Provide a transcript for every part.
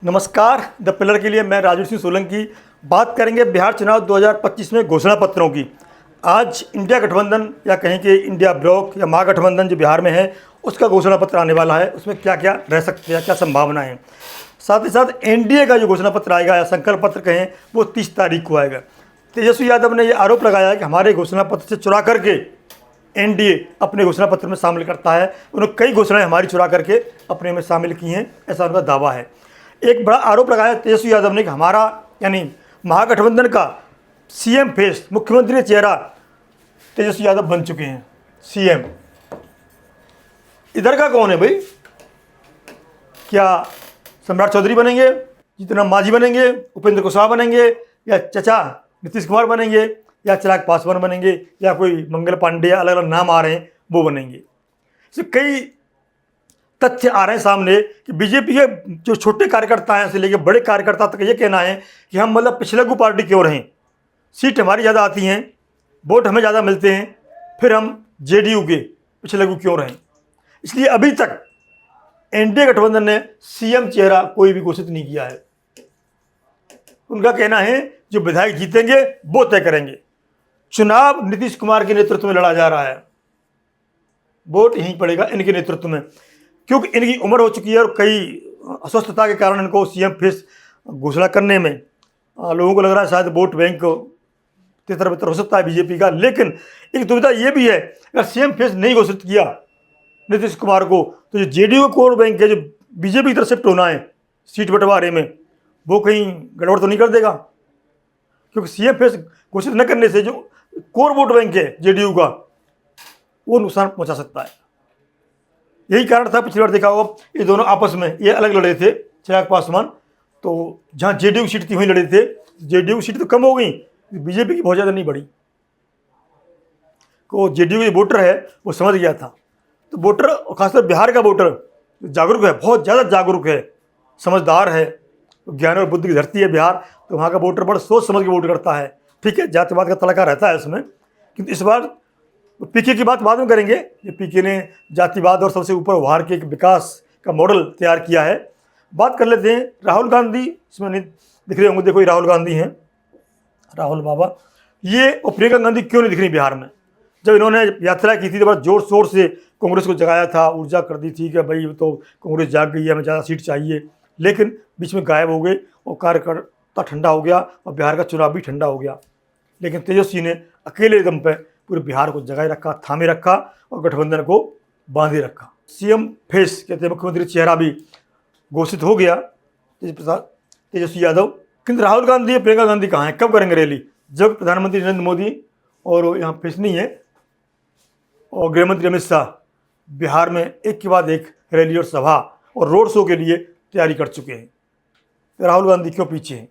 नमस्कार। The pillar के लिए मैं राजू सिंह सोलंकी बात करेंगे बिहार चुनाव 2025 में घोषणा पत्रों की। आज इंडिया गठबंधन या कहें कि इंडिया ब्लॉक या महागठबंधन जो बिहार में है उसका घोषणा पत्र आने वाला है। उसमें क्या क्या रह सकते हैं, क्या संभावना है। साथ ही साथ एनडीए का जो घोषणा पत्र आएगा या संकल्प पत्र कहें वो 30 तारीख को आएगा। तेजस्वी यादव ने ये आरोप लगाया है कि हमारे घोषणा पत्र से चुरा करके एनडीए अपने घोषणा पत्र में शामिल करता है। उन्होंने कई घोषणाएं हमारी चुरा करके अपने में शामिल की हैं, ऐसा उनका दावा है। एक बड़ा आरोप लगाया तेजस्वी यादव ने कि हमारा यानी महागठबंधन का सीएम फेस, मुख्यमंत्री चेहरा तेजस्वी यादव बन चुके हैं सीएम। इधर का कौन है भाई? क्या सम्राट चौधरी बनेंगे, जीतन राम मांझी बनेंगे, उपेंद्र कुशवाहा बनेंगे, या चचा नीतीश कुमार बनेंगे, या चिराग पासवान बनेंगे, या कोई मंगल पांडे, अलग अलग नाम आ रहे हैं वो बनेंगे। कई तथ्य आ रहे हैं सामने कि बीजेपी के जो छोटे कार्यकर्ता हैं से लेकर बड़े कार्यकर्ता तक ये कहना है कि हम मतलब पिछलग्गू पार्टी क्यों रहें, सीट हमारी ज़्यादा आती हैं, वोट हमें ज़्यादा मिलते हैं, फिर हम जेडीयू के पिछलग्गू क्यों रहें। इसलिए अभी तक एनडीए गठबंधन ने सीएम चेहरा कोई भी घोषित नहीं किया है। उनका कहना है जो विधायक जीतेंगे वो तय करेंगे। चुनाव नीतीश कुमार के नेतृत्व में लड़ा जा रहा है, वोट यहीं पड़ेगा इनके नेतृत्व में, क्योंकि इनकी उम्र हो चुकी है और कई अस्वस्थता के कारण इनको सीएम फेस घोषणा करने में लोगों को लग रहा है शायद वोट बैंक तितर बितर हो सकता है बीजेपी का। लेकिन एक दुविधा ये भी है, अगर सीएम फेस नहीं घोषित किया नीतीश कुमार को तो जो जेडीयू का कोर बैंक है जो बीजेपी की तरफ शिफ्ट होना है सीट बंटवारे में, वो कहीं गड़बड़ तो नहीं कर देगा। क्योंकि सीएम फेस घोषित न करने से जो कोर वोट बैंक है जेडीयू का वो नुकसान पहुंचा सकता है। यही कारण था, पिछली बार देखा होगा ये दोनों आपस में ये अलग लड़े थे, चिराग पासवान तो जहाँ जेडीयू की सीट थी वहीं लड़े थे। जेडीयू की सीट तो कम हो गई, बीजेपी की बहुत ज़्यादा नहीं बढ़ी। को जेडीयू के वोटर है वो समझ गया था। तो वोटर खासकर बिहार का वोटर जागरूक है, बहुत ज़्यादा जागरूक है, समझदार है, ज्ञान और बुद्धि की धरती है बिहार। तो वहाँ का वोटर बड़ा सोच समझ के वोट करता है। ठीक है, जातिवाद का तड़का रहता है इसमें, किंतु इस बार पीके की बात बाद में करेंगे। ये पीके ने जातिवाद और सबसे ऊपर उभार के एक विकास का मॉडल तैयार किया है। बात कर लेते हैं राहुल गांधी, इसमें नहीं दिख रहे होंगे, देखो ये राहुल गांधी हैं, राहुल बाबा। ये और प्रियंका गांधी क्यों नहीं दिख रही बिहार में? जब इन्होंने यात्रा की थी तो बड़ा जोर शोर से कांग्रेस को जगाया था, ऊर्जा कर दी थी कि भाई तो कांग्रेस जाग गई है, हमें ज़्यादा सीट चाहिए। लेकिन बीच में गायब हो गए और कार्यकर्ता ठंडा हो गया और बिहार का चुनाव भी ठंडा हो गया। लेकिन तेजस्वी ने अकेले दम पर पूरे बिहार को जगाए रखा, थामे रखा और गठबंधन को बांधे रखा। सीएम फेस कहते हैं, मुख्यमंत्री चेहरा भी घोषित हो गया तेजस्वी यादव। किंतु राहुल गांधी और प्रियंका गांधी कहाँ हैं, कब करेंगे रैली? जब प्रधानमंत्री नरेंद्र मोदी और यहाँ फेस नहीं है और गृहमंत्री अमित शाह बिहार में एक के बाद एक रैली और सभा और रोड शो के लिए तैयारी कर चुके हैं। तो राहुल गांधी क्यों पीछे हैं?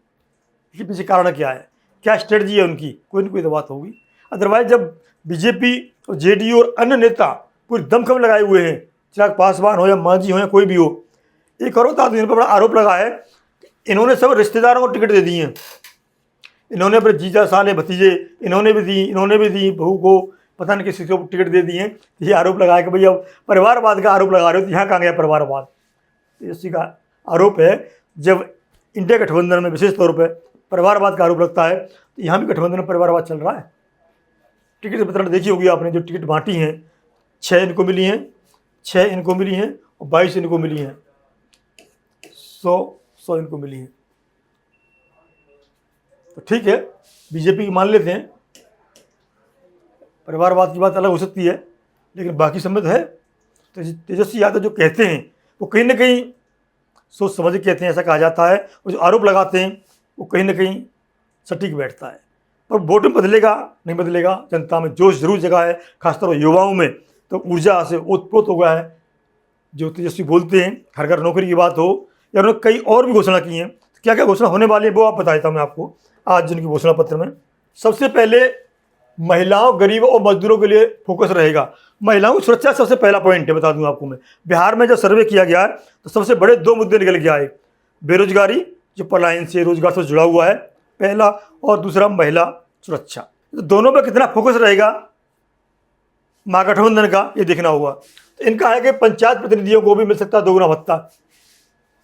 इसके पीछे कारण क्या है, क्या स्ट्रेटजी है उनकी? कोई ना कोई तो बात होगी। अदरवाइज जब बीजेपी और जेडीयू और अन्य नेता पूरी दमखम लगाए हुए हैं, चिराग पासवान हो या मांझी हो या कोई भी हो। एक और होता है, इन पर बड़ा आरोप लगा है इन्होंने सब रिश्तेदारों को टिकट दे दिए हैं। इन्होंने अपने जीजा साले भतीजे इन्होंने भी दी, बहू को पता नहीं किसी को टिकट दे दिए। ये आरोप लगाया कि भैया परिवारवाद का आरोप लगा रहे हो, तो यहाँ कहाँ गया परिवारवाद? इसी का आरोप है, जब इंडिया गठबंधन में विशेष तौर पर परिवारवाद का आरोप लगता है तो यहाँ भी गठबंधन में परिवारवाद चल रहा है। टिकट वितरण देखी होगी आपने, जो टिकट बांटी हैं 6 इनको मिली हैं, 6 इनको मिली हैं और 22 इनको मिली हैं, 100 इनको मिली हैं। तो ठीक है, बीजेपी की मान लेते हैं, परिवारवाद की बात अलग हो सकती है, लेकिन बाकी समझ है। तो तेजस्वी यादव जो कहते हैं वो कहीं ना कहीं सोच समझ के कहते हैं, ऐसा कहा जाता है। और जो आरोप लगाते हैं वो कहीं ना कहीं सटीक बैठता है। पर वोट में बदलेगा नहीं बदलेगा, जनता में जोश जरूर जगा है, खासतौर युवाओं में तो ऊर्जा से ओतप्रोत हो गया है। जो तेजस्वी बोलते हैं घर घर नौकरी की बात हो या उन्होंने कई और भी घोषणा की हैं, क्या क्या घोषणा होने वाली है वो आप बताता हूँ मैं आपको। आज जिनकी घोषणा पत्र में सबसे पहले महिलाओं, गरीबों और मजदूरों के लिए फोकस रहेगा। महिलाओं की सुरक्षा सबसे पहला पॉइंट है, बता दूं आपको मैं। बिहार में जब सर्वे किया गया है तो सबसे बड़े 2 मुद्दे निकल के आए, बेरोजगारी जो पलायन से रोजगार से जुड़ा हुआ है पहला, और दूसरा महिला सुरक्षा। तो दोनों पर कितना फोकस रहेगा महागठबंधन का ये देखना होगा। तो इनका है कि पंचायत प्रतिनिधियों को भी मिल सकता है 2 गुना भत्ता।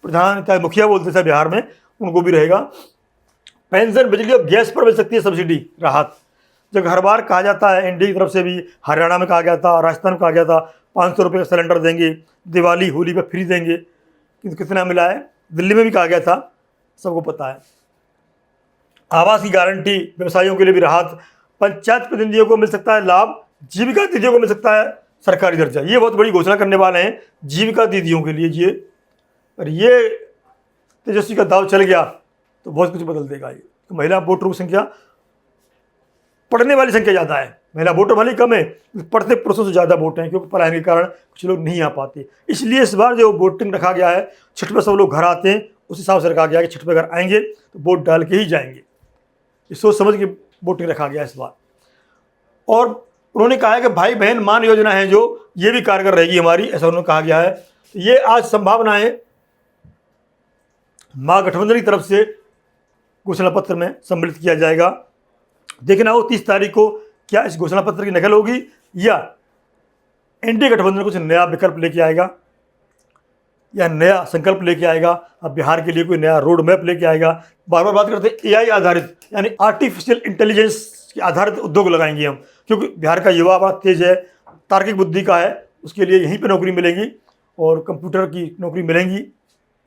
प्रधान चाहे मुखिया बोलते थे बिहार में, उनको भी रहेगा। पेंशन, बिजली और गैस पर मिल सकती है सब्सिडी, राहत। जब हर बार कहा जाता है एनडीए की तरफ से भी, हरियाणा में कहा गया था, राजस्थान में कहा गया था 500 रुपये का सिलेंडर देंगे, दिवाली होली पर फ्री देंगे, किंतु कितना मिला है? दिल्ली में भी कहा गया था, सबको पता है। आवास की गारंटी, व्यवसायियों के लिए भी राहत, पंचायत प्रतिनिधियों को मिल सकता है लाभ, जीविका दीदियों को मिल सकता है सरकारी दर्जा। ये बहुत बड़ी घोषणा करने वाले हैं जीविका दीदियों के लिए ये। और ये तेजस्वी का दाव चल गया तो बहुत कुछ बदल देगा ये। तो महिला वोटरों की संख्या, पढ़ने वाली संख्या ज़्यादा है, महिला वोटर वाली कम है, पढ़ते पुरुषों से ज़्यादा वोट हैं, क्योंकि पलायन के कारण कुछ लोग नहीं आ पाते। इसलिए इस बार जो वोटिंग रखा गया है, छठ पे सब लोग घर आते हैं, उस हिसाब से रखा गया है कि छठ पे घर आएंगे तो वोट डाल के ही जाएंगे। ये सोच समझ के वोटिंग रखा गया इस बार। और उन्होंने कहा है कि भाई बहन मान योजना है जो, ये भी कारगर रहेगी हमारी, ऐसा उन्होंने कहा गया है। तो ये आज संभावनाएं महागठबंधन की तरफ से घोषणा पत्र में सम्मिलित किया जाएगा। देखना हो 30 तारीख को क्या इस घोषणा पत्र की नकल होगी या एनडीए गठबंधन कुछ नया विकल्प लेके आएगा या नया संकल्प लेके आएगा, अब बिहार के लिए कोई नया रोड मैप लेके आएगा। बार बार बात करते हैं एआई आधारित, यानी आर्टिफिशियल इंटेलिजेंस के आधारित उद्योग लगाएंगे हम, क्योंकि बिहार का युवा बड़ा तेज है, तार्किक बुद्धि का है, उसके लिए यहीं पे नौकरी मिलेगी और कंप्यूटर की नौकरी मिलेंगी,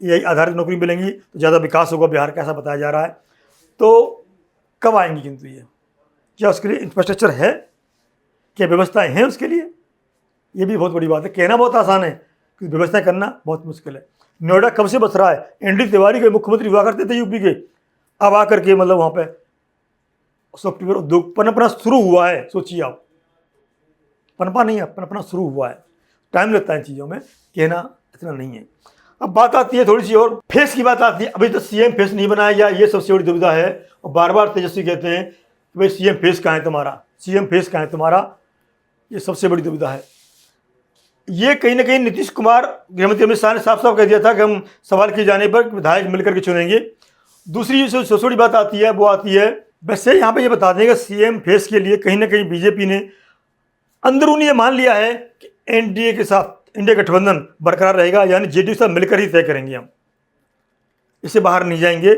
एआई आधारित नौकरी मिलेंगी, तो ज़्यादा विकास होगा बिहार का, ऐसा बताया जा रहा है। तो कब आएंगी किंतु ये, क्या उसके लिए इंफ्रास्ट्रक्चर है, क्या व्यवस्थाएं हैं उसके लिए? ये भी बहुत बड़ी बात है। कहना बहुत आसान है, क्योंकि व्यवस्था करना बहुत मुश्किल है। नोएडा कब से बस रहा है? एनडी तिवारी के मुख्यमंत्री हुआ करते थे यूपी के, अब आकर के मतलब वहाँ पे सॉफ्टवेयर उद्योग पनपना शुरू हुआ है। सोचिए आप, पनपा नहीं है, पनपना शुरू हुआ है। टाइम लगता है चीज़ों में, कहना इतना नहीं है। अब बात आती है थोड़ी सी और फेस की बात आती है। अभी तो सीएम फेस नहीं बनाया गया, ये सबसे बड़ी दुविधा है। और बार बार तेजस्वी कहते हैं कि भाई सीएम फेस कहाँ है तुम्हारा, सीएम फेस कहाँ है तुम्हारा, ये सबसे बड़ी दुविधा है। ये कहीं ना कहीं नीतीश कुमार, गृहमंत्री अमित शाह ने साफ साफ कह दिया था कि हम सवाल किए जाने पर विधायक मिलकर के चुनेंगे। दूसरी जो सबसे बड़ी बात आती है वो आती है, वैसे यहाँ पे ये बता दें कि सीएम फेस के लिए कहीं ना कहीं बीजेपी ने अंदरूनी ये मान लिया है कि एनडीए के साथ इंडिया गठबंधन बरकरार रहेगा, यानी जेडीयू से मिलकर ही तय करेंगे हम, इससे बाहर नहीं जाएंगे।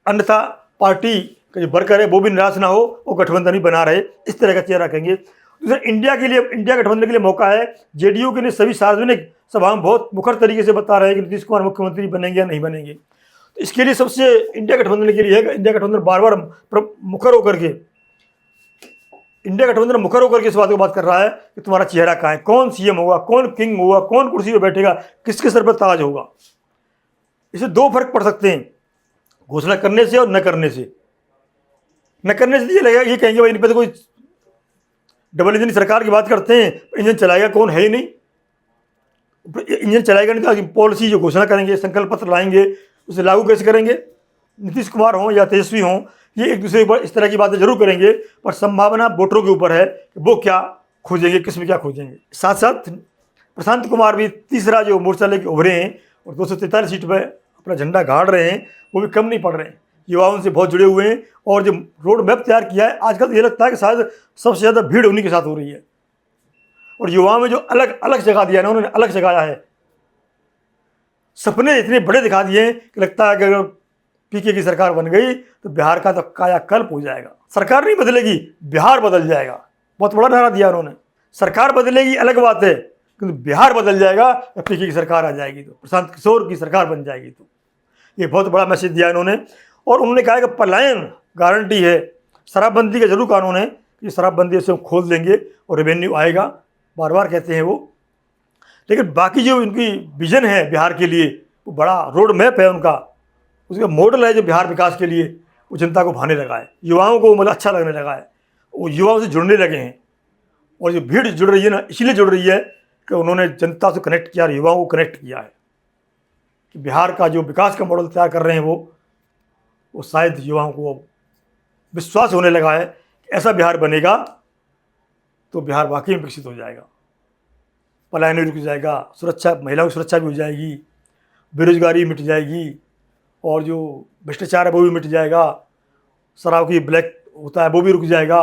अन्यथा पार्टी का जो वर्कर है वो भी निराश ना हो और गठबंधन ही बना रहे, इस तरह का चेहरा रखेंगे। दूसरा, इंडिया के लिए, इंडिया गठबंधन के लिए मौका है। जेडीयू के लिए सभी सार्वजनिक सभा में बहुत मुखर तरीके से बता रहे हैं कि नीतीश कुमार मुख्यमंत्री बनेंगे या नहीं बनेंगे। तो इसके लिए सबसे इंडिया गठबंधन के लिए है, इंडिया गठबंधन बार बार मुखर होकर के, इंडिया गठबंधन मुखर होकर के इस बात को बात कर रहा है कि तुम्हारा चेहरा कहाँ है, कौन सीएम होगा, कौन किंग होगा, कौन कुर्सी पर बैठेगा, किसके सर पर ताज होगा। इससे दो फर्क पड़ सकते हैं, घोषणा करने से और न करने से। न करने से ये लगेगा, ये कहेंगे भाई इन पर तो कोई डबल इंजन सरकार की बात करते हैं, इंजन चलाएगा कौन, है ही नहीं, इंजन चलाएगा नहीं तो पॉलिसी जो घोषणा करेंगे, संकल्प पत्र लाएंगे, उसे लागू कैसे करेंगे? नीतीश कुमार हों या तेजस्वी हों, ये एक दूसरे पर इस तरह की बातें जरूर करेंगे, पर संभावना वोटरों के ऊपर है कि वो क्या खोजेंगे, किसमें क्या खोजेंगे। साथ साथ प्रशांत कुमार भी तीसरा जो मोर्चा लेके उभरे हैं और 243 सीट पर अपना झंडा गाड़ रहे हैं, वो भी कम नहीं पड़ रहे हैं, युवाओं से बहुत जुड़े हुए हैं। और जो रोड मैप तैयार किया है, आजकल तो ये लगता है कि शायद सबसे ज़्यादा भीड़ उन्हीं के साथ हो रही है। और युवाओं में जो अलग अलग जगह दिया है ना, उन्होंने अलग जगाया है, सपने इतने बड़े दिखा दिए हैं कि लगता है कि अगर पीके की सरकार बन गई तो बिहार का तो कायाकल्प हो जाएगा। सरकार नहीं बदलेगी, बिहार बदल जाएगा। बहुत बड़ा नारा दिया उन्होंने। सरकार बदलेगी अलग बात है, किंतु बिहार बदल जाएगा, जब पीके की सरकार आ जाएगी तो, प्रशांत किशोर की सरकार बन जाएगी तो। ये बहुत बड़ा मैसेज दिया इन्होंने। और उन्होंने कहा कि पलायन गारंटी है, शराबबंदी का जरूर कानून है कि शराबबंदी से हम खोल देंगे और रेवेन्यू आएगा, बार बार कहते हैं वो। लेकिन बाकी जो इनकी विजन है बिहार के लिए, वो बड़ा रोड मैप है उनका, उसका मॉडल है जो बिहार विकास के लिए, वो जनता को भाने लगा है, युवाओं को मतलब अच्छा लगने लगा है, वो युवाओं से जुड़ने लगे हैं। और जो भीड़ जुड़ रही है ना, इसलिए जुड़ रही है कि उन्होंने जनता से कनेक्ट किया, युवाओं को कनेक्ट किया है कि बिहार का जो विकास का मॉडल तैयार कर रहे हैं वो शायद युवाओं को विश्वास होने लगा है कि ऐसा बिहार बनेगा तो बिहार वाकई में विकसित हो जाएगा, पलायन भी रुक जाएगा, सुरक्षा, महिलाओं की सुरक्षा भी हो जाएगी, बेरोजगारी मिट जाएगी, और जो भ्रष्टाचार है वो भी मिट जाएगा, शराब की ब्लैक होता है वो भी रुक जाएगा।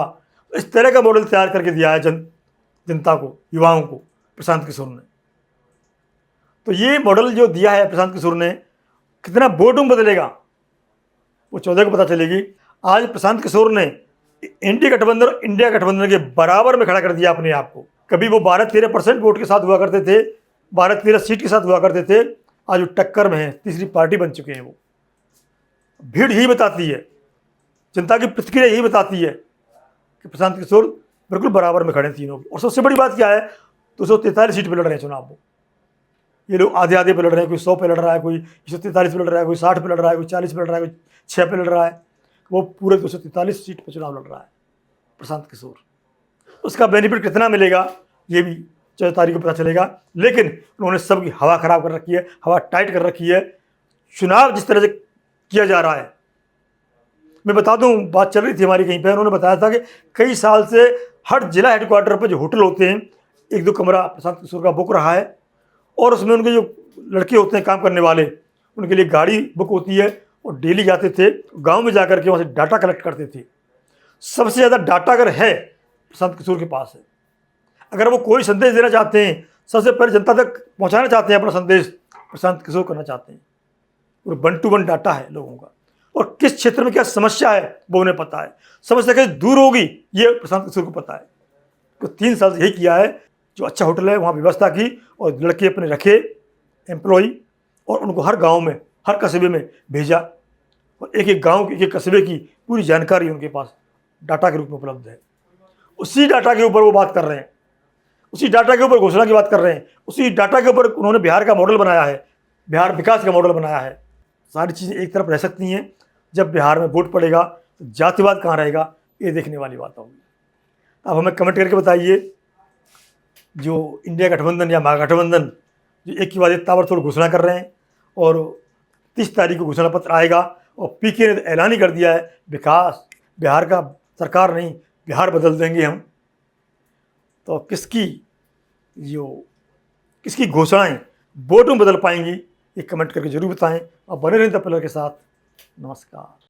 इस तरह का मॉडल तैयार करके दिया है जनता को, युवाओं को प्रशांत किशोर ने। तो ये मॉडल जो दिया है प्रशांत किशोर ने, कितना वोटिंग बदलेगा वो 14 को पता चलेगी। आज प्रशांत किशोर ने इंडिया गठबंधन और इंडिया गठबंधन के बराबर में खड़ा कर दिया अपने आप को। कभी वो 12-13% वोट के साथ हुआ करते थे, 12-13 सीट के साथ हुआ करते थे, आज वो टक्कर में है, तीसरी पार्टी बन चुके हैं। वो भीड़ यही बताती है, जनता की प्रतिक्रिया यही बताती है कि प्रशांत किशोर बिल्कुल बराबर में खड़े हैं तीनों की। और सबसे बड़ी बात क्या है, 243 सीट पर लड़ रहे हैं चुनाव। वो ये लोग आधे आधे पे लड़ रहे हैं, कोई 100 पे लड़ रहा है, कोई 143 पे लड़ रहा है, कोई 60 पे लड़ रहा है, कोई 40 पे लड़ रहा है, कोई 6 पे लड़ रहा है। वो पूरे 243 सीट पर चुनाव लड़ रहा है प्रशांत किशोर। उसका बेनिफिट कितना मिलेगा ये भी 14 तारीख को पता चलेगा। लेकिन उन्होंने सबकी हवा खराब कर रखी है, हवा टाइट कर रखी है। चुनाव जिस तरह से किया जा रहा है, मैं बता दूं, बात चल रही थी हमारी कहीं पर, उन्होंने बताया था कि कई साल से हर जिला हेडक्वार्टर पर जो होटल होते हैं, 1-2 कमरा प्रशांत किशोर का बुक रहा है। और उसमें उनके जो लड़के होते हैं काम करने वाले, उनके लिए गाड़ी बुक होती है और डेली जाते थे गांव में जाकर के वहाँ से डाटा कलेक्ट करते थे। सबसे ज़्यादा डाटा अगर है प्रशांत किशोर के पास है। अगर वो कोई संदेश देना चाहते हैं, सबसे पहले जनता तक पहुँचाना चाहते हैं अपना संदेश, प्रशांत किशोर करना चाहते हैं। और 1 to 1 डाटा है लोगों का, और किस क्षेत्र में क्या समस्या है वो उन्हें पता है। समस्या कैसे दूर होगी ये प्रशांत किशोर को पता है। तो 3 साल से यही किया है, जो अच्छा होटल है वहाँ व्यवस्था की और लड़के अपने रखे एम्प्लॉई, और उनको हर गांव में, हर कस्बे में भेजा। और एक एक गांव, एक एक कस्बे की पूरी जानकारी उनके पास डाटा के रूप में उपलब्ध है। उसी डाटा के ऊपर वो बात कर रहे हैं, उसी डाटा के ऊपर घोषणा की बात कर रहे हैं, उसी डाटा के ऊपर उन्होंने बिहार का मॉडल बनाया है, बिहार विकास का मॉडल बनाया है। सारी चीज़ें एक तरफ रह सकती हैं, जब बिहार में वोट पड़ेगा तो जातिवाद कहाँ रहेगा, ये देखने वाली बात होगी। अब हमें कमेंट करके बताइए, जो इंडिया गठबंधन या महागठबंधन जो एक के बाद एक ताबड़तोड़ घोषणा कर रहे हैं, और 30 तारीख को घोषणा पत्र आएगा, और पीके ने ऐलान ही कर दिया है विकास, बिहार का सरकार नहीं, बिहार बदल देंगे हम। तो किसकी घोषणाएं वोट में बदल पाएंगी, ये कमेंट करके जरूर बताएं। और बने रहें द पिलर के साथ। नमस्कार।